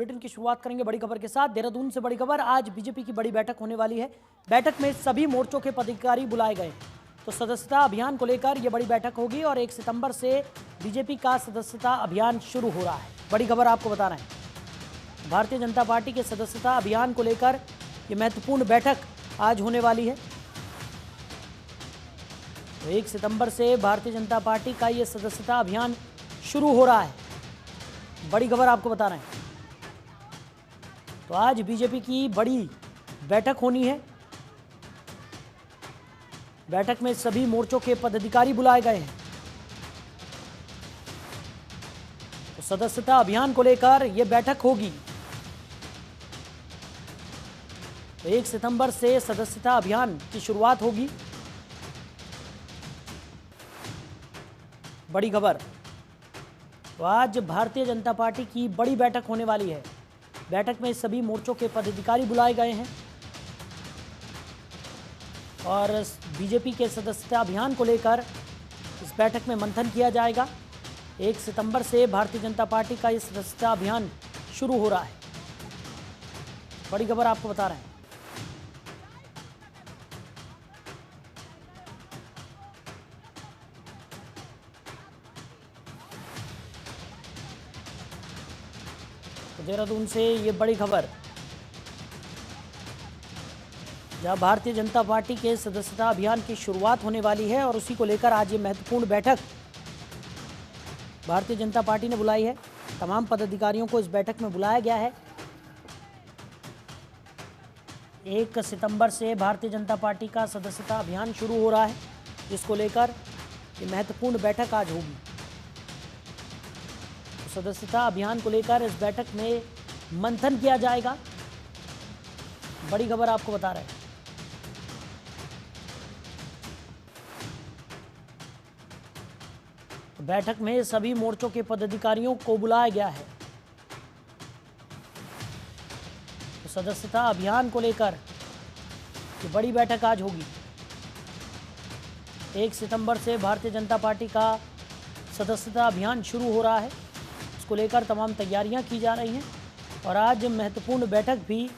Bulletin की शुरुआत करेंगे बड़ी खबर के साथ। देहरादून से बड़ी खबर, आज बीजेपी की बड़ी बैठक होने वाली है। बैठक में सभी मोर्चों के पदाधिकारी बुलाए गए, तो सदस्यता अभियान को लेकर यह बड़ी बैठक होगी और 1 सितंबर से बीजेपी का सदस्यता अभियान शुरू हो रहा है। बड़ी खबर आपको बता रहे हैं, भारतीय जनता पार्टी के सदस्यता अभियान को लेकर यह महत्वपूर्ण बैठक आज होने वाली है। तो 1 सितंबर से भारतीय जनता पार्टी का यह सदस्यता अभियान शुरू हो रहा है। बड़ी खबर आपको बता रहे हैं, तो आज बीजेपी की बड़ी बैठक होनी है। बैठक में सभी मोर्चों के पदाधिकारी बुलाए गए हैं। तो सदस्यता अभियान को लेकर यह बैठक होगी। तो 1 सितंबर से सदस्यता अभियान की शुरुआत होगी। बड़ी खबर, तो आज भारतीय जनता पार्टी की बड़ी बैठक होने वाली है। बैठक में सभी मोर्चों के पदाधिकारी बुलाए गए हैं और बीजेपी के सदस्यता अभियान को लेकर इस बैठक में मंथन किया जाएगा। 1 सितंबर से भारतीय जनता पार्टी का ये सदस्यता अभियान शुरू हो रहा है। बड़ी खबर आपको बता रहे हैं। देहरादून से ये बड़ी खबर, जहां भारतीय जनता पार्टी के सदस्यता अभियान की शुरुआत होने वाली है और उसी को लेकर आज ये महत्वपूर्ण बैठक भारतीय जनता पार्टी ने बुलाई है। तमाम पदाधिकारियों को इस बैठक में बुलाया गया है। 1 सितंबर से भारतीय जनता पार्टी का सदस्यता अभियान शुरू हो रहा है, जिसको लेकर ये महत्वपूर्ण बैठक आज होगी। सदस्यता अभियान को लेकर इस बैठक में मंथन किया जाएगा। बड़ी खबर आपको बता रहे हैं। बैठक में सभी मोर्चों के पदाधिकारियों को बुलाया गया है। तो सदस्यता अभियान को लेकर ये बड़ी बैठक आज होगी। 1 सितंबर से भारतीय जनता पार्टी का सदस्यता अभियान शुरू हो रहा है। को लेकर तमाम तैयारियां की जा रही हैं और आज महत्वपूर्ण बैठक भी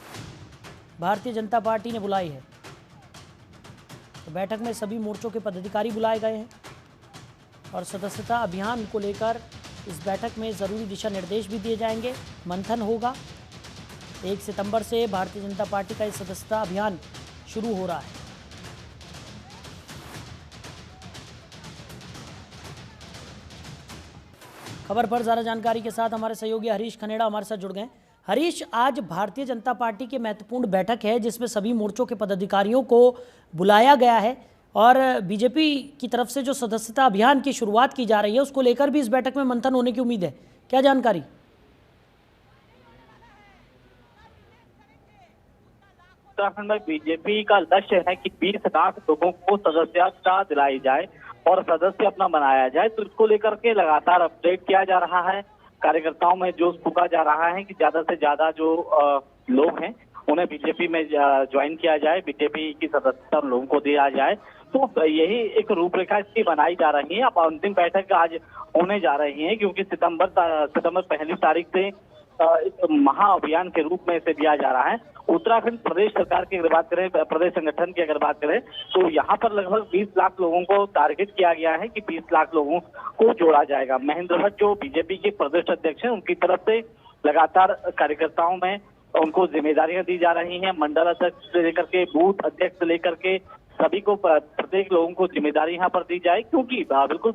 भारतीय जनता पार्टी ने बुलाई है। तो बैठक में सभी मोर्चों के पदाधिकारी बुलाए गए हैं और सदस्यता अभियान को लेकर इस बैठक में ज़रूरी दिशा निर्देश भी दिए जाएंगे। मंथन होगा। 1 सितंबर से भारतीय जनता पार्टी का ये सदस्यता अभियान शुरू हो रहा है। खबर पर ज़्यादा जानकारी के साथ हमारे सहयोगी हरीश खनेड़ा हमारे साथ जुड़ गए। हरीश, आज भारतीय जनता पार्टी की महत्वपूर्ण बैठक है जिसमें सभी मोर्चों के पदाधिकारियों को बुलाया गया है और बीजेपी की तरफ से जो सदस्यता अभियान की शुरुआत की जा रही है उसको लेकर भी इस बैठक में मंथन होने की उम्मीद है। क्या जानकारी? उत्तराखंड में बीजेपी का लक्ष्य है कि 20 लाख लोगों को सदस्यता दिलाई जाए और सदस्य अपना बनाया जाए। तो इसको लेकर के लगातार अपडेट किया जा रहा है। कार्यकर्ताओं में जोश फूका जा रहा है कि ज्यादा से ज्यादा जो लोग हैं उन्हें बीजेपी में ज्वाइन किया जाए, बीजेपी की सदस्यता लोगों को दिया जाए। तो यही एक रूपरेखा इसकी बनाई जा रही है। अब अंतिम बैठक आज होने जा रही है क्योंकि सितंबर 1 तारीख से एक महाअभियान के रूप में इसे दिया जा रहा है। उत्तराखंड प्रदेश सरकार की अगर बात करें, प्रदेश संगठन की अगर बात करें, तो यहाँ पर लगभग 20 लाख लोगों को टारगेट किया गया है कि 20 लाख लोगों को जोड़ा जाएगा। महेंद्र भट्ट जो बीजेपी के प्रदेश अध्यक्ष हैं, उनकी तरफ से लगातार कार्यकर्ताओं में उनको जिम्मेदारियां दी जा रही हैं। मंडल अध्यक्ष से लेकर के बूथ अध्यक्ष से लेकर के सभी को, प्रत्येक लोगों को जिम्मेदारी यहाँ पर दी जाए, क्योंकि बिल्कुल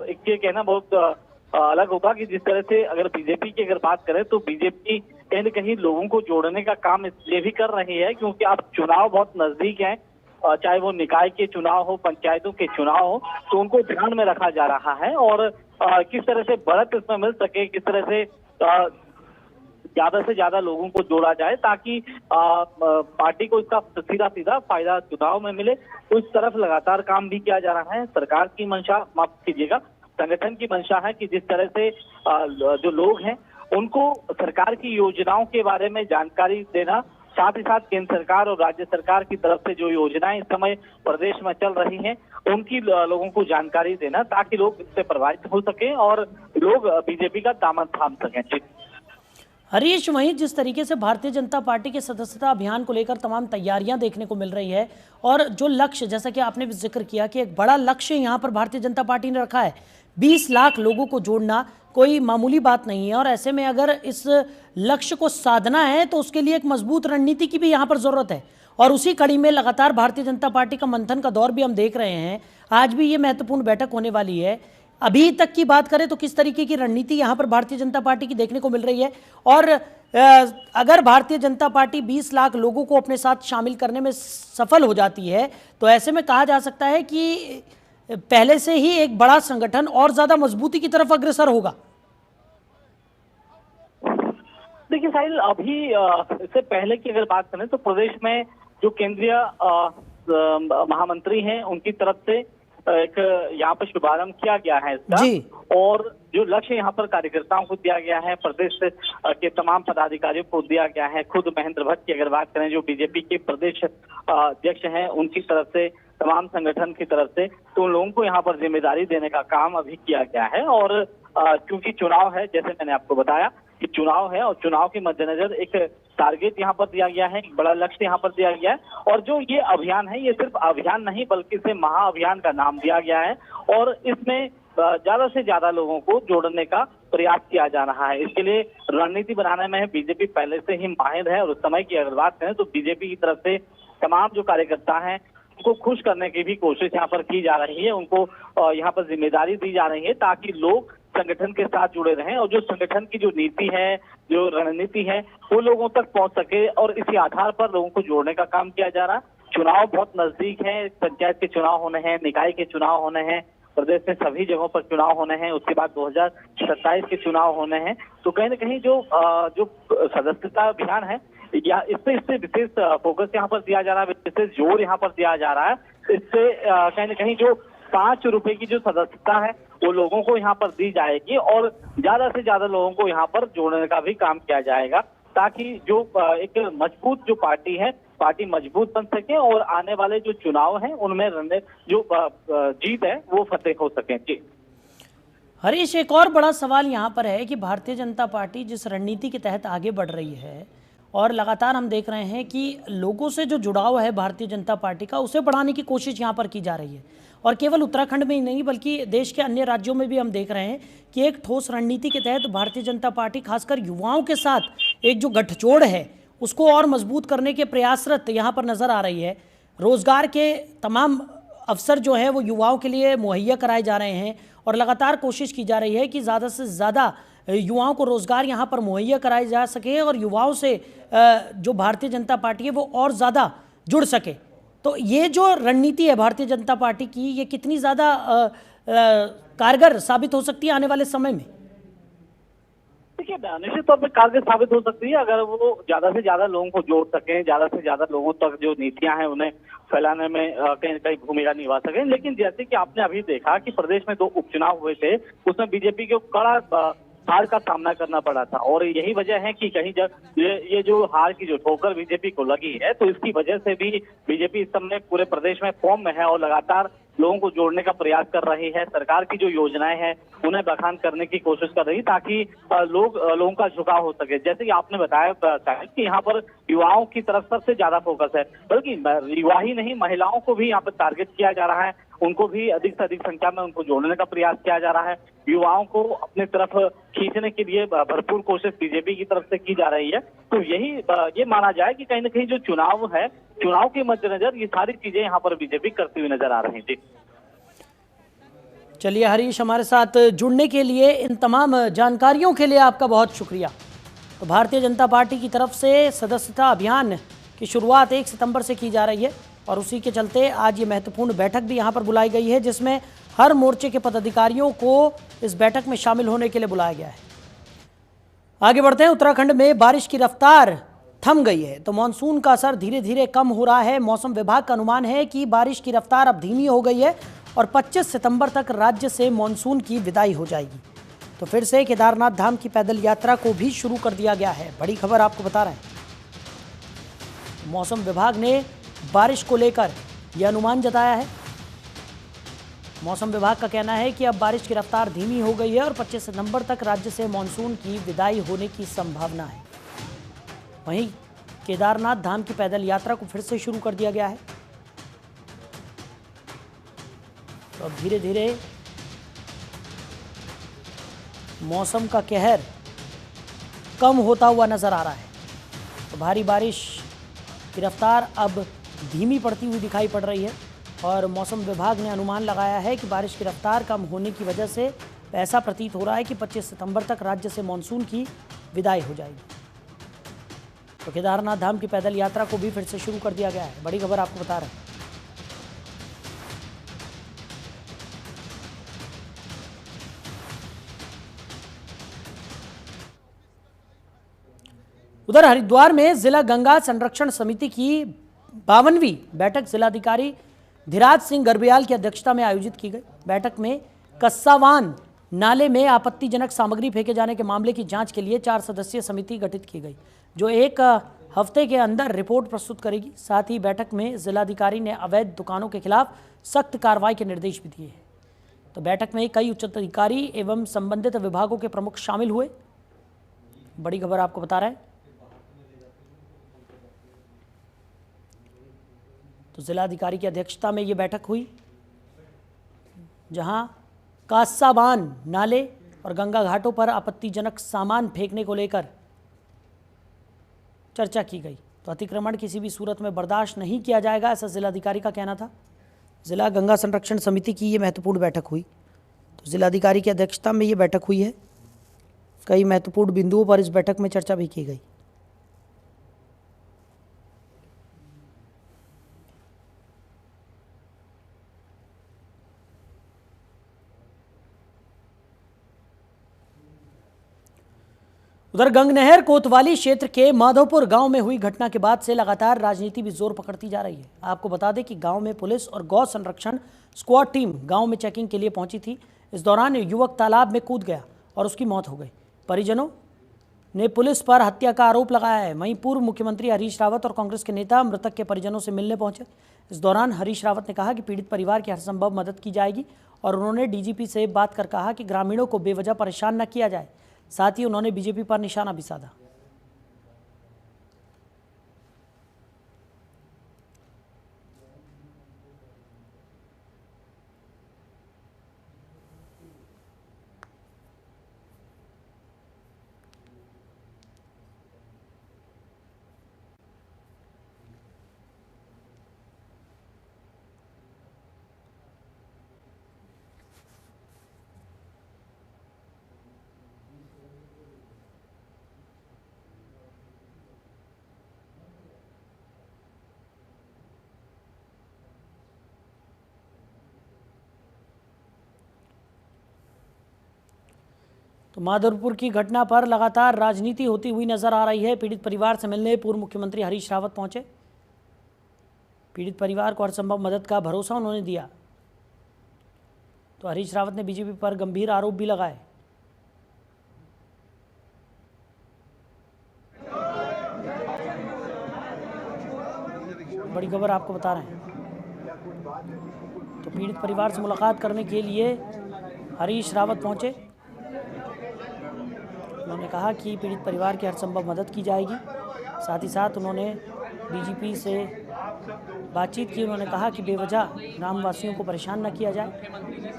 एक ये कहना बहुत अलग होगा कि जिस तरह से अगर बीजेपी की अगर बात करें तो बीजेपी कहीं न कहीं लोगों को जोड़ने का काम इसलिए भी कर रही है क्योंकि अब चुनाव बहुत नजदीक हैं, चाहे वो निकाय के चुनाव हो, पंचायतों के चुनाव हो, तो उनको ध्यान में रखा जा रहा है और किस तरह से बढ़त इसमें मिल सके, किस तरह से ज्यादा से ज्यादा लोगों को जोड़ा जाए ताकि पार्टी को इसका सीधा सीधा फायदा चुनाव में मिले। तो इस तरफ लगातार काम भी किया जा रहा है। सरकार की मंशा, माफ कीजिएगा, संगठन की मंशा है कि जिस तरह से जो लोग हैं उनको सरकार की योजनाओं के बारे में जानकारी देना, साथ ही साथ केंद्र सरकार और राज्य सरकार की तरफ से जो योजनाएं इस समय प्रदेश में चल रही हैं उनकी लोगों को जानकारी देना ताकि लोग इससे प्रभावित हो सके और लोग बीजेपी का दामन थाम सकें। हरीश, वहीं जिस तरीके से भारतीय जनता पार्टी के सदस्यता अभियान को लेकर तमाम तैयारियां देखने को मिल रही है और जो लक्ष्य, जैसा कि आपने भी जिक्र किया कि एक बड़ा लक्ष्य यहां पर भारतीय जनता पार्टी ने रखा है, 20 लाख लोगों को जोड़ना कोई मामूली बात नहीं है। और ऐसे में अगर इस लक्ष्य को साधना है तो उसके लिए एक मजबूत रणनीति की भी यहाँ पर जरूरत है। और उसी कड़ी में लगातार भारतीय जनता पार्टी का मंथन का दौर भी हम देख रहे हैं। आज भी ये महत्वपूर्ण बैठक होने वाली है। अभी तक की बात करें तो किस तरीके की रणनीति यहाँ पर भारतीय जनता पार्टी की देखने को मिल रही है, और अगर भारतीय जनता पार्टी 20 लाख लोगों को अपने साथ शामिल करने में सफल हो जाती है तो ऐसे में कहा जा सकता है कि पहले से ही एक बड़ा संगठन और ज्यादा मजबूती की तरफ अग्रसर होगा। देखिए साहिल, अभी इससे पहले की अगर बात करें तो प्रदेश में जो केंद्रीय महामंत्री हैं उनकी तरफ से एक यहाँ पर शुभारंभ किया गया है इसका, और जो लक्ष्य यहाँ पर कार्यकर्ताओं को दिया गया है, प्रदेश के तमाम पदाधिकारियों को दिया गया है। खुद महेंद्र भट्ट की अगर बात करें जो बीजेपी के प्रदेश अध्यक्ष हैं, उनकी तरफ से, तमाम संगठन की तरफ से, तो उन लोगों को यहाँ पर जिम्मेदारी देने का काम अभी किया गया है। और क्योंकि चुनाव है, जैसे मैंने आपको बताया कि चुनाव है, और चुनाव के मद्देनजर एक टारगेट यहाँ पर दिया गया है, एक बड़ा लक्ष्य यहाँ पर दिया गया है। और जो ये अभियान है, ये सिर्फ अभियान नहीं बल्कि इसे महाअभियान का नाम दिया गया है, और इसमें ज्यादा से ज्यादा लोगों को जोड़ने का प्रयास किया जा रहा है। इसके लिए रणनीति बनाने में बीजेपी पहले से ही माहिर है। और उस समय की अगर बात करें तो बीजेपी की तरफ से तमाम जो कार्यकर्ता हैं उनको खुश करने की भी कोशिश यहाँ पर की जा रही है, उनको यहाँ पर जिम्मेदारी दी जा रही है ताकि लोग संगठन के साथ जुड़े रहें, और जो संगठन की जो नीति है, जो रणनीति है, वो लोगों तक पहुंच सके। और इसी आधार पर लोगों को जोड़ने का काम किया जा रहा है। चुनाव बहुत नजदीक है, पंचायत के चुनाव होने हैं, निकाय के चुनाव होने हैं, प्रदेश में सभी जगहों पर चुनाव होने हैं, उसके बाद 2027 के चुनाव होने हैं। तो कहीं न कहीं जो सदस्यता अभियान है, या इससे विशेष फोकस यहाँ पर दिया जा रहा है, विशेष जोर यहाँ पर दिया जा रहा है। इससे कहीं न कहीं जो 5 रुपए की जो सदस्यता है वो लोगों को यहाँ पर दी जाएगी, और ज्यादा से ज्यादा लोगों को यहाँ पर जोड़ने का भी काम किया जाएगा, ताकि जो एक मजबूत जो पार्टी है, पार्टी मजबूत बन सके और आने वाले जो चुनाव हैं उनमें जो जीत है वो फतेह हो सके। जी हरीश, एक और बड़ा सवाल यहाँ पर है कि भारतीय जनता पार्टी जिस रणनीति के तहत आगे बढ़ रही है, और लगातार हम देख रहे हैं कि लोगों से जो जुड़ाव है भारतीय जनता पार्टी का, उसे बढ़ाने की कोशिश यहाँ पर की जा रही है। और केवल उत्तराखंड में ही नहीं बल्कि देश के अन्य राज्यों में भी हम देख रहे हैं कि एक ठोस रणनीति के तहत भारतीय जनता पार्टी खासकर युवाओं के साथ एक जो गठजोड़ है उसको और मजबूत करने के प्रयासरत यहाँ पर नजर आ रही है। रोजगार के तमाम अवसर जो है वो युवाओं के लिए मुहैया कराए जा रहे हैं, और लगातार कोशिश की जा रही है कि ज़्यादा से ज़्यादा युवाओं को रोजगार यहाँ पर मुहैया कराए जा सके, और युवाओं से जो भारतीय जनता पार्टी है वो और ज़्यादा जुड़ सके। तो ये जो रणनीति है भारतीय जनता पार्टी की, ये कितनी ज़्यादा कारगर साबित हो सकती है आने वाले समय में? देखिए, निश्चित तौर पर कारगर साबित हो सकती है अगर वो ज्यादा से ज्यादा लोगों को जोड़ सकें, ज्यादा से ज्यादा लोगों तक जो नीतियां हैं उन्हें फैलाने में कहीं न कहीं भूमिका निभा सकें। लेकिन जैसे कि आपने अभी देखा कि प्रदेश में 2 उपचुनाव हुए थे, उसमें बीजेपी को कड़ा हार का सामना करना पड़ा था, और यही वजह है कि कहीं जब ये जो हार की जो ठोकर बीजेपी को लगी है, तो इसकी वजह से भी बीजेपी इस समय पूरे प्रदेश में फॉर्म में है और लगातार लोगों को जोड़ने का प्रयास कर रही है। सरकार की जो योजनाएं हैं उन्हें बखान करने की कोशिश कर रही, ताकि लोगों का झुकाव हो सके। जैसे कि आपने बताया कि यहाँ पर युवाओं की तरफ सबसे ज्यादा फोकस है, बल्कि युवा ही नहीं, महिलाओं को भी यहाँ पर टारगेट किया जा रहा है, उनको भी अधिक से अधिक संख्या में उनको जोड़ने का प्रयास किया जा रहा है। युवाओं को अपने तरफ खींचने के लिए भरपूर कोशिश बीजेपी की तरफ से की जा रही है। तो ये माना जाए कि कहीं न कहीं जो चुनाव है, चुनाव के मद्देनजर ये सारी चीजें यहाँ पर बीजेपी करती हुई नजर आ रही थी। चलिए हरीश, हमारे साथ जुड़ने के लिए, इन तमाम जानकारियों के लिए आपका बहुत शुक्रिया। तो भारतीय जनता पार्टी की तरफ से सदस्यता अभियान की शुरुआत 1 सितंबर से की जा रही है, और उसी के चलते आज ये महत्वपूर्ण बैठक भी यहाँ पर बुलाई गई है, जिसमें हर मोर्चे के पदाधिकारियों को इस बैठक में शामिल होने के लिए बुलाया गया है। आगे बढ़ते हैं। उत्तराखंड में बारिश की रफ्तार थम गई है, तो मानसून का असर धीरे धीरे कम हो रहा है। मौसम विभाग का अनुमान है कि बारिश की रफ्तार अब धीमी हो गई है, और 25 सितंबर तक राज्य से मानसून की विदाई हो जाएगी। तो फिर से केदारनाथ धाम की पैदल यात्रा को भी शुरू कर दिया गया है। बड़ी खबर आपको बता रहे हैं। मौसम विभाग ने बारिश को लेकर यह अनुमान जताया है। मौसम विभाग का कहना है कि अब बारिश की रफ्तार धीमी हो गई है और 25 सितंबर तक राज्य से मानसून की विदाई होने की संभावना है। वहीं केदारनाथ धाम की पैदल यात्रा को फिर से शुरू कर दिया गया है। तो अब धीरे धीरे मौसम का कहर कम होता हुआ नजर आ रहा है। तो भारी बारिश की रफ्तार अब धीमी पड़ती हुई दिखाई पड़ रही है और मौसम विभाग ने अनुमान लगाया है कि बारिश की रफ्तार कम होने की वजह से ऐसा प्रतीत हो रहा है कि 25 सितंबर तक राज्य से मानसून की विदाई हो जाएगी। तो केदारनाथ धाम की पैदल यात्रा को भी फिर से शुरू कर दिया गया है। बड़ी खबर आपको बता रहे हैं। उधर हरिद्वार में जिला गंगा संरक्षण समिति की 52वीं बैठक जिलाधिकारी धीराज सिंह गर्ब्याल की अध्यक्षता में आयोजित की गई। बैठक में कस्सावान नाले में आपत्तिजनक सामग्री फेंके जाने के मामले की जांच के लिए 4 सदस्यीय समिति गठित की गई, जो 1 हफ्ते के अंदर रिपोर्ट प्रस्तुत करेगी। साथ ही बैठक में जिलाधिकारी ने अवैध दुकानों के खिलाफ सख्त कार्रवाई के निर्देश भी दिए हैं। तो बैठक में कई उच्चाधिकारी एवं संबंधित विभागों के प्रमुख शामिल हुए। बड़ी खबर आपको बता रहे हैं। तो जिलाधिकारी की अध्यक्षता में ये बैठक हुई, जहां कास्साबान नाले और गंगा घाटों पर आपत्तिजनक सामान फेंकने को लेकर चर्चा की गई। तो अतिक्रमण किसी भी सूरत में बर्दाश्त नहीं किया जाएगा, ऐसा जिलाधिकारी का कहना था। जिला गंगा संरक्षण समिति की ये महत्वपूर्ण बैठक हुई। तो जिलाधिकारी की अध्यक्षता में ये बैठक हुई है। कई महत्वपूर्ण बिंदुओं पर इस बैठक में चर्चा भी की गई। उधर गंगनहर कोतवाली क्षेत्र के माधोपुर गांव में हुई घटना के बाद से लगातार राजनीति भी जोर पकड़ती जा रही है। आपको बता दें कि गांव में पुलिस और गौ संरक्षण स्क्वाड टीम गांव में चेकिंग के लिए पहुंची थी। इस दौरान युवक तालाब में कूद गया और उसकी मौत हो गई। परिजनों ने पुलिस पर हत्या का आरोप लगाया है। वहीं पूर्व मुख्यमंत्री हरीश रावत और कांग्रेस के नेता मृतक के परिजनों से मिलने पहुंचे। इस दौरान हरीश रावत ने कहा कि पीड़ित परिवार की हरसंभव मदद की जाएगी और उन्होंने डीजीपी से बात कर कहा कि ग्रामीणों को बेवजह परेशान न किया जाए। साथ ही उन्होंने बीजेपी पर निशाना भी साधा। तो माधोपुर की घटना पर लगातार राजनीति होती हुई नजर आ रही है। पीड़ित परिवार से मिलने पूर्व मुख्यमंत्री हरीश रावत पहुंचे। पीड़ित परिवार को हरसंभव मदद का भरोसा उन्होंने दिया। तो हरीश रावत ने बीजेपी पर गंभीर आरोप भी लगाए। बड़ी खबर आपको बता रहे हैं। तो पीड़ित परिवार से मुलाकात करने के लिए हरीश रावत पहुंचे। उन्होंने कहा कि पीड़ित परिवार की हरसंभव मदद की जाएगी। साथ ही साथ उन्होंने डीजीपी से बातचीत की। उन्होंने कहा कि बेवजह ग्रामवासियों को परेशान न किया जाए।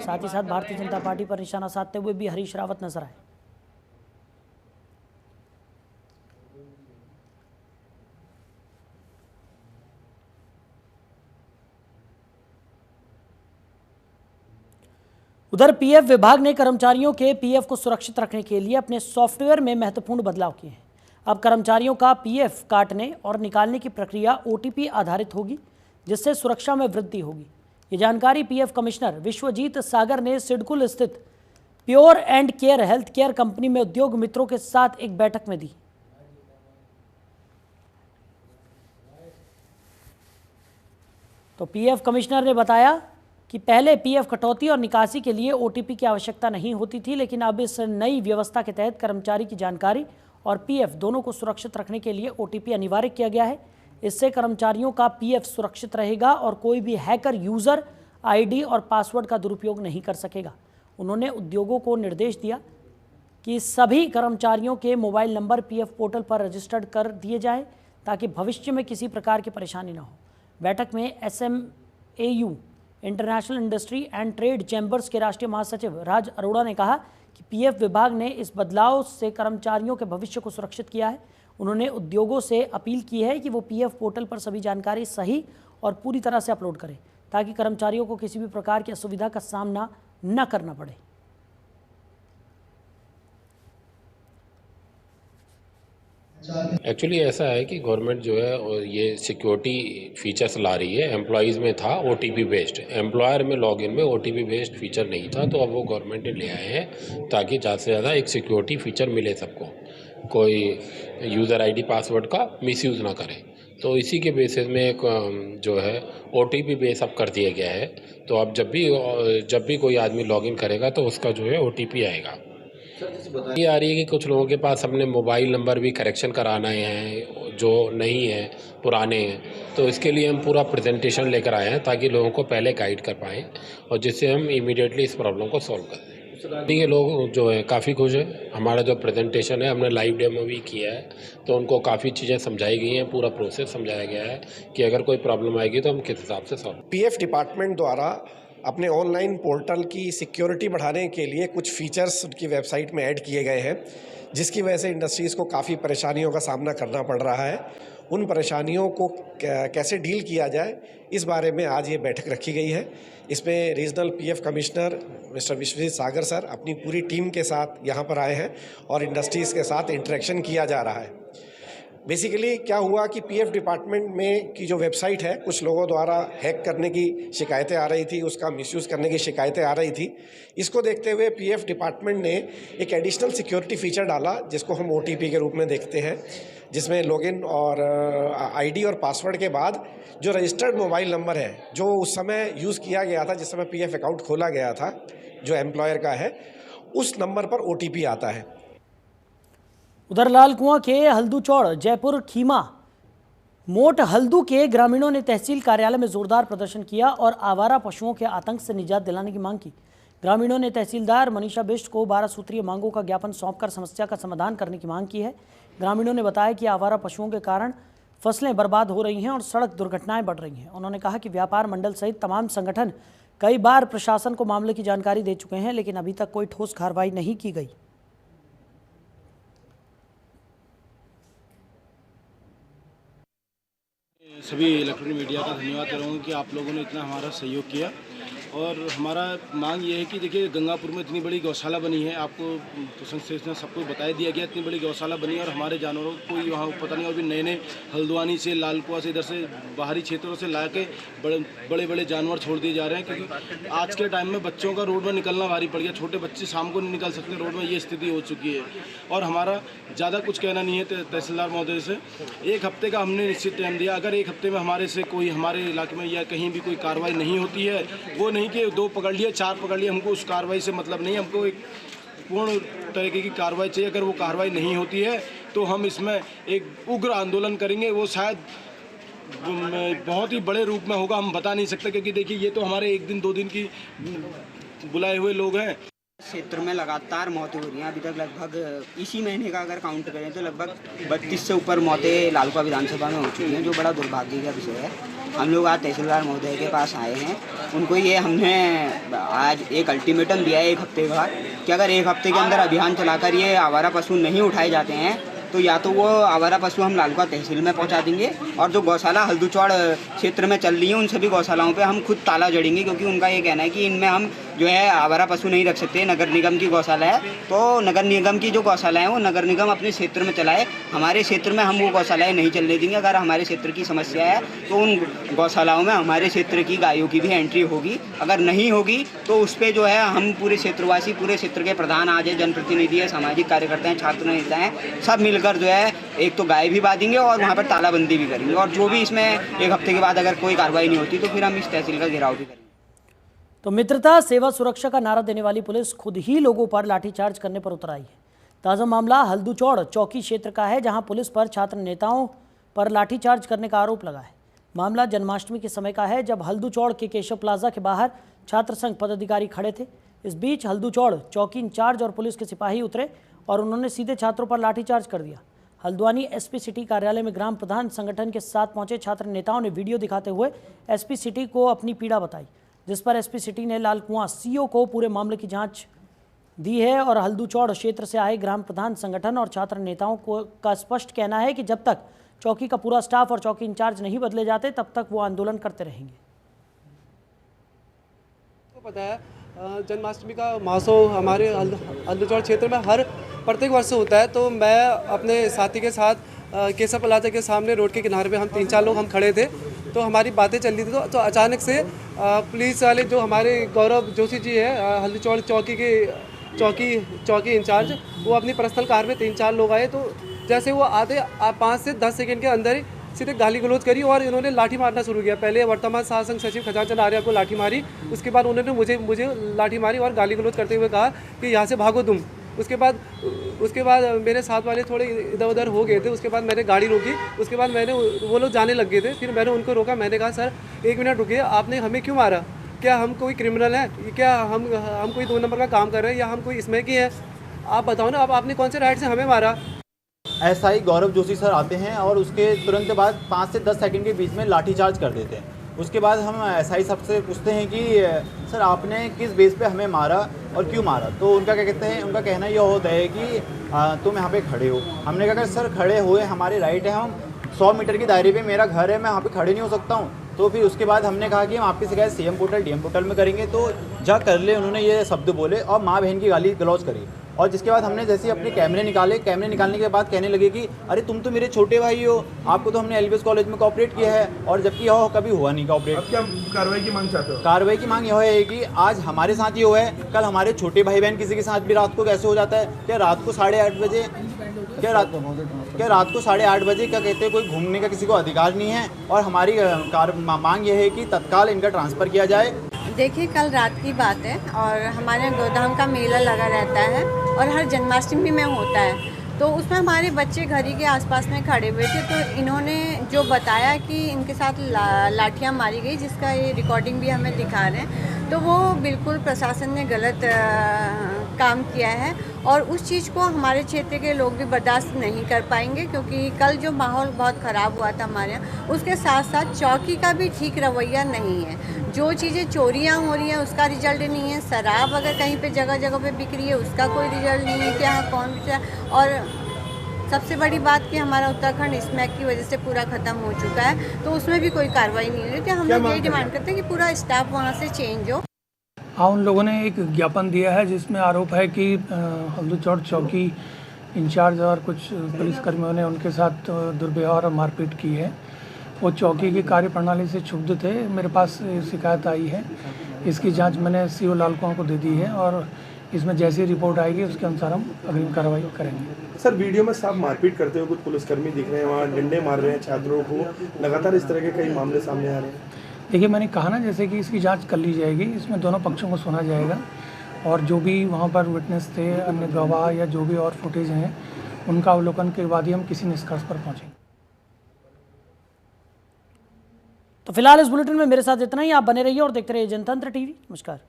साथ ही साथ भारतीय जनता पार्टी पर निशाना साधते हुए भी हरीश रावत नजर आए। उधर पीएफ विभाग ने कर्मचारियों के पीएफ को सुरक्षित रखने के लिए अपने सॉफ्टवेयर में महत्वपूर्ण बदलाव किए हैं। अब कर्मचारियों का पीएफ काटने और निकालने की प्रक्रिया ओटीपी आधारित होगी, जिससे सुरक्षा में वृद्धि होगी। ये जानकारी पीएफ कमिश्नर विश्वजीत सागर ने सिडकुल स्थित pure and care health care company में उद्योग मित्रों के साथ एक बैठक में दी। तो पीएफ कमिश्नर ने बताया कि पहले पीएफ कटौती और निकासी के लिए ओटीपी की आवश्यकता नहीं होती थी, लेकिन अब इस नई व्यवस्था के तहत कर्मचारी की जानकारी और पीएफ दोनों को सुरक्षित रखने के लिए ओटीपी अनिवार्य किया गया है। इससे कर्मचारियों का पीएफ सुरक्षित रहेगा और कोई भी हैकर यूजर आईडी और पासवर्ड का दुरुपयोग नहीं कर सकेगा। उन्होंने उद्योगों को निर्देश दिया कि सभी कर्मचारियों के मोबाइल नंबर पीएफ पोर्टल पर रजिस्टर्ड कर दिए जाएं ताकि भविष्य में किसी प्रकार की परेशानी न हो। बैठक में SMAU international industry and trade chambers के राष्ट्रीय महासचिव राज अरोड़ा ने कहा कि पीएफ विभाग ने इस बदलाव से कर्मचारियों के भविष्य को सुरक्षित किया है। उन्होंने उद्योगों से अपील की है कि वो पीएफ पोर्टल पर सभी जानकारी सही और पूरी तरह से अपलोड करें ताकि कर्मचारियों को किसी भी प्रकार की असुविधा का सामना न करना पड़े। एक्चुअली ऐसा है कि गवर्नमेंट जो है और ये सिक्योरिटी फीचर्स ला रही है। एम्प्लॉयज़ में था OTP बेस्ड, एम्प्लॉयर में लॉगिन में OTP बेस्ड फीचर नहीं था, तो अब वो गवर्नमेंट ने ले आए हैं ताकि ज़्यादा से ज़्यादा एक सिक्योरिटी फीचर मिले सबको, कोई यूज़र ID पासवर्ड का मिसयूज़ ना करे। तो इसी के बेसिस में एक जो है OTP बेस अब कर दिया गया है। तो अब जब भी कोई आदमी लॉगिन करेगा तो उसका जो है OTP आएगा। ये आ रही है कि कुछ लोगों के पास अपने मोबाइल नंबर भी करेक्शन कराना है जो नहीं है, पुराने हैं, तो इसके लिए हम पूरा प्रेजेंटेशन लेकर आए हैं ताकि लोगों को पहले गाइड कर पाएँ और जिससे हम इमीडिएटली इस प्रॉब्लम को सॉल्व कर दें। ये लोग जो है काफ़ी खुश हैं। हमारा जो प्रेजेंटेशन है हमने लाइव डेमो भी किया है, तो उनको काफ़ी चीज़ें समझाई गई हैं, पूरा प्रोसेस समझाया गया है कि अगर कोई प्रॉब्लम आएगी तो हम किस हिसाब से सॉल्व। पीएफ डिपार्टमेंट द्वारा अपने ऑनलाइन पोर्टल की सिक्योरिटी बढ़ाने के लिए कुछ फीचर्स उनकी वेबसाइट में ऐड किए गए हैं, जिसकी वजह से इंडस्ट्रीज़ को काफ़ी परेशानियों का सामना करना पड़ रहा है। उन परेशानियों को कैसे डील किया जाए, इस बारे में आज ये बैठक रखी गई है। इसमें regional PF commissioner mister Vishwajeet Sagar sir अपनी पूरी टीम के साथ यहाँ पर आए हैं और इंडस्ट्रीज़ के साथ इंटरेक्शन किया जा रहा है। बेसिकली क्या हुआ कि पीएफ डिपार्टमेंट में की जो वेबसाइट है, कुछ लोगों द्वारा हैक करने की शिकायतें आ रही थी, उसका मिसयूज़ करने की शिकायतें आ रही थी। इसको देखते हुए पीएफ डिपार्टमेंट ने एक एडिशनल सिक्योरिटी फीचर डाला जिसको हम OTP के रूप में देखते हैं, जिसमें लॉगिन और आईडी और पासवर्ड के बाद जो रजिस्टर्ड मोबाइल नंबर है जो उस समय यूज़ किया गया था, जिस समय पीएफ अकाउंट खोला गया था जो एम्प्लॉयर का है, उस नंबर पर OTP आता है। उधर लाल कुआं के हल्दूचौड़ जयपुर खीमा मोट हल्दू के ग्रामीणों ने तहसील कार्यालय में जोरदार प्रदर्शन किया और आवारा पशुओं के आतंक से निजात दिलाने की मांग की। ग्रामीणों ने तहसीलदार मनीषा बिष्ट को 12 सूत्रीय मांगों का ज्ञापन सौंपकर समस्या का समाधान करने की मांग की है। ग्रामीणों ने बताया कि आवारा पशुओं के कारण फसलें बर्बाद हो रही हैं और सड़क दुर्घटनाएं बढ़ रही हैं। उन्होंने कहा कि व्यापार मंडल सहित तमाम संगठन कई बार प्रशासन को मामले की जानकारी दे चुके हैं, लेकिन अभी तक कोई ठोस कार्रवाई नहीं की गई। सभी इलेक्ट्रॉनिक मीडिया का धन्यवाद करूँगा कि आप लोगों ने इतना हमारा सहयोग किया। और हमारा मांग ये है कि देखिए गंगापुर में इतनी बड़ी गौशाला बनी है, आपको प्रशासन सबको बता दिया गया, इतनी बड़ी गौशाला बनी है और हमारे जानवरों को कोई वहाँ पता नहीं, और भी नए नए हल्द्वानी से लालकुआ से इधर से बाहरी क्षेत्रों से ला के बड़े बड़े जानवर छोड़ दिए जा रहे हैं, क्योंकि आज के टाइम में बच्चों का रोड में निकलना भारी पड़ गया। छोटे बच्चे शाम को नहीं निकल सकते रोड में, ये स्थिति हो चुकी है। और हमारा ज़्यादा कुछ कहना नहीं है तहसीलदार महोदय से। 1 हफ्ते का हमने निश्चित टाइम दिया, अगर 1 हफ्ते में हमारे से कोई हमारे इलाके में या कहीं भी कोई कार्रवाई नहीं होती है, वो नहीं कि 2 पकड़ लिए 4 पकड़ लिए, हमको उस कार्रवाई से मतलब नहीं, हमको एक पूर्ण तरीके की कार्रवाई चाहिए। अगर वो कार्रवाई नहीं होती है तो हम इसमें एक उग्र आंदोलन करेंगे। वो शायद बहुत ही बड़े रूप में होगा, हम बता नहीं सकते, क्योंकि देखिए ये तो हमारे 1 दिन 2 दिन की बुलाए हुए लोग हैं। क्षेत्र में लगातार मौतें हो रही हैं। अभी तक लगभग इसी महीने का अगर काउंट करें तो लगभग 32 से ऊपर मौतें लालकुआ विधानसभा में हो चुकी हैं, जो बड़ा दुर्भाग्य का विषय है। हम लोग आज तहसीलदार महोदय के पास आए हैं, उनको ये हमने आज एक अल्टीमेटम दिया है 1 हफ्ते का कि अगर 1 हफ्ते के अंदर अभियान चलाकर ये आवारा पशु नहीं उठाए जाते हैं तो या तो वो आवारा पशु हम लालकुआ तहसील में पहुंचा देंगे, और जो गौशाला हल्दूचौड़ क्षेत्र में चल रही है उन सभी गौशालाओं पे हम खुद ताला जड़ेंगे, क्योंकि उनका ये कहना है कि इनमें हम जो है आवारा पशु नहीं रख सकते। नगर निगम की गौशाला है, तो नगर निगम की जो गौशाला है वो नगर निगम अपने क्षेत्र में चलाए, हमारे क्षेत्र में हम वो गौशालाएँ नहीं चलने देंगे। अगर हमारे क्षेत्र की समस्या है तो उन गौशालाओं में हमारे क्षेत्र की गायों की भी एंट्री होगी, अगर नहीं होगी तो उस पर जो है हम पूरे क्षेत्रवासी, पूरे क्षेत्र के प्रधान आज है, जनप्रतिनिधि है, सामाजिक कार्यकर्ता हैं, छात्र नेता हैं, सब मिलकर जो है एक तो गाय भी बांधेंगे और वहाँ पर तालाबंदी भी करेंगे। और जो भी इसमें 1 हफ्ते के बाद अगर कोई कार्रवाई नहीं होती तो फिर हम इस तहसील का घेराव भी करेंगे। तो मित्रता सेवा सुरक्षा का नारा देने वाली पुलिस खुद ही लोगों पर लाठीचार्ज करने पर उतर आई है। ताज़ा मामला हल्दूचौड़ चौकी क्षेत्र का है, जहां पुलिस पर छात्र नेताओं पर लाठीचार्ज करने का आरोप लगा है। मामला जन्माष्टमी के समय का है, जब हल्दूचौड़ के केशव प्लाजा के बाहर छात्र संघ पदाधिकारी खड़े थे। इस बीच हल्दूचौड़ चौकी इंचार्ज और पुलिस के सिपाही उतरे और उन्होंने सीधे छात्रों पर लाठीचार्ज कर दिया। हल्द्वानी एसपी सिटी कार्यालय में ग्राम प्रधान संगठन के साथ पहुंचे छात्र नेताओं ने वीडियो दिखाते हुए एसपी सिटी को अपनी पीड़ा बताई, जिस पर एसपी सिटी ने लालकुआं सीओ को पूरे मामले की जांच दी है। और हल्दूचौड़ क्षेत्र से आए ग्राम प्रधान संगठन और छात्र नेताओं का स्पष्ट कहना है कि जब तक चौकी का पूरा स्टाफ और चौकी इंचार्ज नहीं बदले जाते तब तक वो आंदोलन करते रहेंगे। आपको पता है जन्माष्टमी का महोत्सव हमारे हल्दूचौड़ क्षेत्र में हर प्रत्येक वर्ष होता है। तो मैं अपने साथी के साथ केशव प्लाजा के सामने रोड के किनारे पे हम 3-4 लोग हम खड़े थे। तो हमारी बातें चल रही थी तो अचानक से पुलिस वाले जो हमारे गौरव जोशी जी है हल्दूचौड़ चौकी के चौकी इंचार्ज, वो अपनी पर्सनल कार में 3-4 लोग आए। तो जैसे वो आते 5 से 10 सेकंड के अंदर ही सीधे गाली गलौज करी और इन्होंने लाठी मारना शुरू किया। पहले वर्तमान शासन सचिव खजांचन आर्या को लाठी मारी, उसके बाद उन्होंने मुझे लाठी मारी और गाली गलौज करते हुए कहा कि यहाँ से भागो तुम। उसके बाद मेरे साथ वाले थोड़े इधर उधर हो गए थे। उसके बाद मैंने गाड़ी रोकी, उसके बाद वो लोग जाने लग गए थे। फिर मैंने उनको रोका, मैंने कहा सर 1 मिनट रुकिए, आपने हमें क्यों मारा? क्या हम कोई क्रिमिनल हैं? क्या हम कोई 2 नंबर का काम कर रहे हैं या हम कोई इसमें की है? आप बताओ ना, आपने कौन से राइट से हमें मारा? एसआई गौरव जोशी सर आते हैं और उसके तुरंत बाद 5 से 10 सेकंड के बीच में लाठीचार्ज कर देते हैं। उसके बाद हम एसआई साहब से पूछते हैं कि सर आपने किस बेस पे हमें मारा और क्यों मारा? तो उनका क्या कहते हैं, उनका कहना यह होता है कि तुम यहाँ पे खड़े हो। हमने कहा सर खड़े हुए हमारे राइट है, हम 100 मीटर के दायरे पे मेरा घर है, मैं यहाँ पे खड़े नहीं हो सकता हूँ। तो फिर उसके बाद हमने कहा कि हम आपकी शिकायत सीएम पोर्टल डीएम पोर्टल में करेंगे। तो जा कर ले, उन्होंने ये शब्द बोले और माँ बहन की गाली गलौज करी। और जिसके बाद हमने जैसे अपने कैमरे निकालने के बाद कहने लगे कि अरे तुम तो मेरे छोटे भाई हो, आपको तो हमने एलबीएस कॉलेज में कोऑपरेट किया है, और जबकि यह कभी हुआ नहीं कोऑपरेट। क्या कार्रवाई की मांग चाहते हो? कार्रवाई की मांग यह है कि आज हमारे साथ ही हुआ है, कल हमारे छोटे भाई बहन किसी के साथ भी रात को कैसे हो जाता है? क्या रात को 8:30 बजे रात को 8:30 बजे क्या कहते हैं, कोई घूमने का किसी को अधिकार नहीं है। और हमारी मांग यह है कि तत्काल इनका ट्रांसफ़र किया जाए। देखिए कल रात की बात है और हमारे गोधाम का मेला लगा रहता है और हर जन्माष्टमी में होता है। तो उसमें हमारे बच्चे घर ही के आसपास में खड़े हुए थे। तो इन्होंने जो बताया कि इनके साथ लाठियाँ मारी गई, जिसका ये रिकॉर्डिंग भी हमें दिखा रहे हैं, तो वो बिल्कुल प्रशासन ने गलत काम किया है और उस चीज़ को हमारे क्षेत्र के लोग भी बर्दाश्त नहीं कर पाएंगे। क्योंकि कल जो माहौल बहुत ख़राब हुआ था हमारे यहाँ, उसके साथ साथ चौकी का भी ठीक रवैया नहीं है। जो चीज़ें चोरियाँ हो रही हैं उसका रिजल्ट नहीं है, शराब अगर कहीं पे जगह जगह पे बिक रही है उसका कोई रिजल्ट नहीं है कि हाँ कौन। और सबसे बड़ी बात कि हमारा उत्तराखंड स्मैक की वजह से पूरा ख़त्म हो चुका है, तो उसमें भी कोई कार्रवाई नहीं हुई। तो हम लोग यही डिमांड करते हैं कि पूरा स्टाफ वहाँ से चेंज हो। हाँ, उन लोगों ने एक ज्ञापन दिया है जिसमें आरोप है कि हल्दूचौड़ चौकी इंचार्ज और कुछ पुलिसकर्मियों ने उनके साथ दुर्व्यवहार और मारपीट की है। वो चौकी की कार्यप्रणाली से क्षुब्ध थे। मेरे पास शिकायत आई है, इसकी जांच मैंने सीओ लालकुआं को दे दी है और इसमें जैसी रिपोर्ट आएगी उसके अनुसार हम अग्रिम कार्रवाई करेंगे। सर वीडियो में साफ मारपीट करते हुए कुछ पुलिसकर्मी दिख रहे हैं, वहाँ डंडे मार रहे हैं छात्रों को, लगातार इस तरह के कई मामले सामने आ रहे हैं। देखिए मैंने कहा ना, जैसे कि इसकी जांच कर ली जाएगी, इसमें दोनों पक्षों को सुना जाएगा और जो भी वहाँ पर विटनेस थे, अन्य गवाह या जो भी और फुटेज हैं, उनका अवलोकन के बाद ही हम किसी निष्कर्ष पर पहुँचेंगे। तो फिलहाल इस बुलेटिन में मेरे साथ इतना ही। आप बने रहिए और देखते रहिए जनतंत्र टीवी। नमस्कार।